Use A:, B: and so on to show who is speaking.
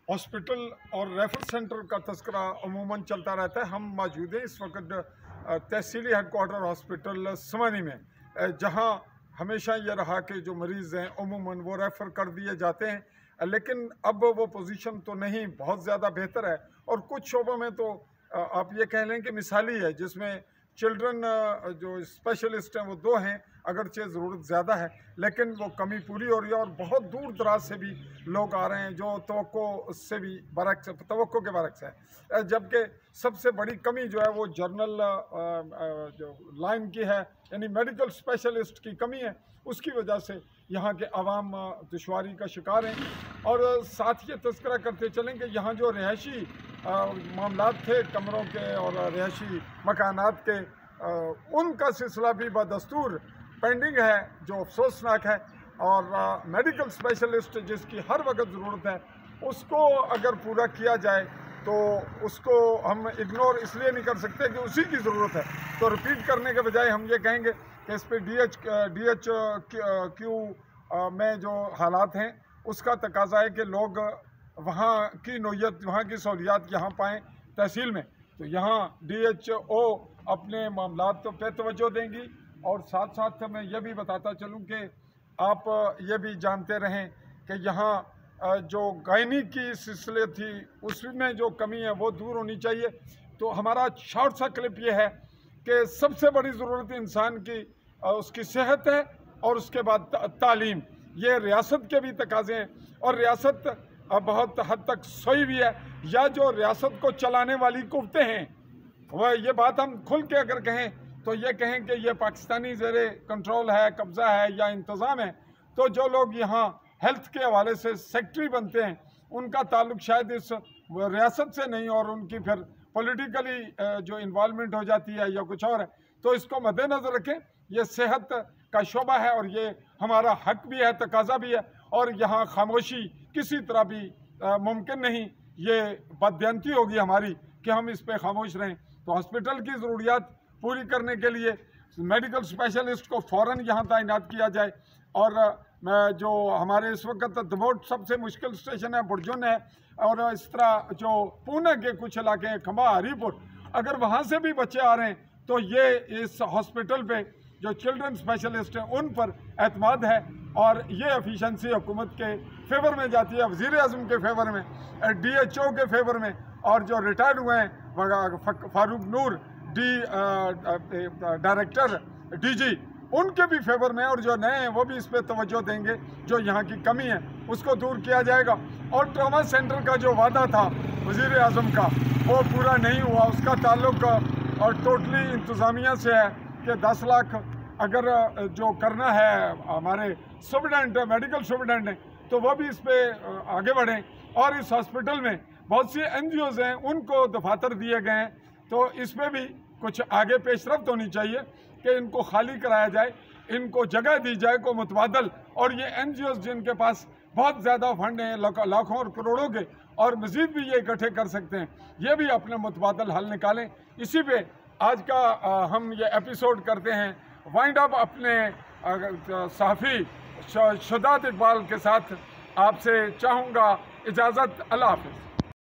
A: Hospital اور refer centre کا تذکرہ عموماً چلتا رہتا ہے۔ ہم موجود ہیں اس وقت تحصیلی ہیڈ کوارٹر ہاسپٹل سمانی میں، جہاں ہمیشہ یہ رہا کہ جو مریض ہیں عموماً وہ ریفر کر دیے جاتے ہیں، لیکن اب وہ پوزیشن تو نہیں بہت زیادہ بہتر ہے، اور کچھ شعبوں میں تو آپ یہ کہہ لیں کہ مثالی ہے، جس میں چلڈرن جو اسپیشلسٹ ہیں وہ 2 ہیں، اگرچہ ضرورت زیادہ ہے لیکن وہ کمی پوری ہو رہی ہے، اور بہت دور دراز سے بھی لوگ آ رہے ہیں جو توقع سے بھی برعکس، توقع کے برعکس ہے، جبکہ سب سے بڑی کمی جو ہے وہ جرنل جو لائن کی ہے، یعنی میڈیکل اسپیشلسٹ کی کمی ہے۔ اس کی وجہ سے یہاں کے عوام دشواری کا شکار ہیں، اور ساتھ یہ تذکرہ کرتے چلیں کہ یہاں جو رہائشی معاملات تھے کمروں کے اور رہائشی مکانات کے، ان کا سلسلہ بھی بدستور پینڈنگ ہے، جو افسوسناک ہے، اور میڈیکل اسپیشلسٹ جس کی ہر وقت ضرورت ہے اس کو اگر پورا کیا جائے تو اس کو ہم اگنور اس لیے نہیں کر سکتے کہ اسی کی ضرورت ہے، تو ریپیٹ کرنے کے بجائے ہم یہ کہیں گے کہ اس پہ ڈی ایچ کیو میں جو حالات ہیں اس کا تقاضا ہے کہ لوگ وہاں کی نوعیت، وہاں کی سہولیات یہاں پائیں تحصیل میں، تو یہاں ڈی ایچ او اپنے معاملات پہ توجہ دیں گی۔ اور ساتھ ساتھ میں یہ بھی بتاتا چلوں کہ آپ یہ بھی جانتے رہیں کہ یہاں جو گائنی کی سلسلے تھی اس میں جو کمی ہے وہ دور ہونی چاہیے۔ تو ہمارا شارٹ سا کلپ یہ ہے کہ سب سے بڑی ضرورت انسان کی اس کی صحت ہے، اور اس کے بعد تعلیم، یہ ریاست کے بھی تقاضے ہیں، اور ریاست بہت حد تک سوئی بھی ہے، یا جو ریاست کو چلانے والی قوتیں ہیں وہ یہ بات ہم کھل کے اگر کہیں تو یہ کہیں کہ یہ پاکستانی زیر کنٹرول ہے، قبضہ ہے یا انتظام ہے، تو جو لوگ یہاں ہیلتھ کے حوالے سے سیکٹری بنتے ہیں ان کا تعلق شاید اس ریاست سے نہیں، اور ان کی پھر پولیٹیکلی جو انوالومنٹ ہو جاتی ہے یا کچھ اور ہے، تو اس کو مد نظر رکھیں۔ یہ صحت کا شعبہ ہے اور یہ ہمارا حق بھی ہے، تقاضا بھی ہے، اور یہاں خاموشی کسی طرح بھی ممکن نہیں، یہ بددیانتی ہوگی ہماری کہ ہم اس پہ خاموش رہیں۔ تو ہاسپٹل کی ضروریات پوری کرنے کے لیے میڈیکل اسپیشلسٹ کو فوراً یہاں تعینات کیا جائے، اور جو ہمارے اس وقت دموٹ سب سے مشکل اسٹیشن ہے برجن ہے، اور اس طرح جو پونے کے کچھ علاقے ہیں کھمبا ہری پور، اگر وہاں سے بھی بچے آ رہے ہیں تو یہ اس ہاسپٹل پہ جو چلڈرن اسپیشلسٹ ہیں ان پر اعتماد ہے، اور یہ ایفیشنسی حکومت کے فیور میں جاتی ہے، وزیر اعظم کے فیور میں، ڈی ایچ او کے فیور میں، اور جو ریٹائرڈ ہوئے ہیں فاروق نور ڈائریکٹر ڈی جی، ان کے بھی فیور میں، اور جو نئے ہیں وہ بھی اس پہ توجہ دیں گے، جو یہاں کی کمی ہے اس کو دور کیا جائے گا۔ اور ٹراما سینٹر کا جو وعدہ تھا وزیر اعظم کا وہ پورا نہیں ہوا، اس کا تعلق اور ٹوٹلی انتظامیہ سے ہے کہ 10 لاکھ اگر جو کرنا ہے ہمارے سپرڈنٹ میڈیکل سپرڈنٹ ہیں تو وہ بھی اس پہ آگے بڑھیں، اور اس ہاسپٹل میں بہت سی این جی اوز ہیں ان کو دفاتر دیے گئے ہیں، تو اس میں بھی کچھ آگے پیش رفت ہونی چاہیے کہ ان کو خالی کرایا جائے، ان کو جگہ دی جائے کو متبادل، اور یہ این جی اوز جن کے پاس بہت زیادہ فنڈ ہیں لاکھوں اور کروڑوں کے، اور مزید بھی یہ اکٹھے کر سکتے ہیں، یہ بھی اپنے متبادل حل نکالیں۔ اسی پہ آج کا ہم یہ ایپیسوڈ کرتے ہیں وائنڈ اپ اپنے صحافی شداد اقبال کے ساتھ۔ آپ سے چاہوں گا اجازت، اللہ حافظ۔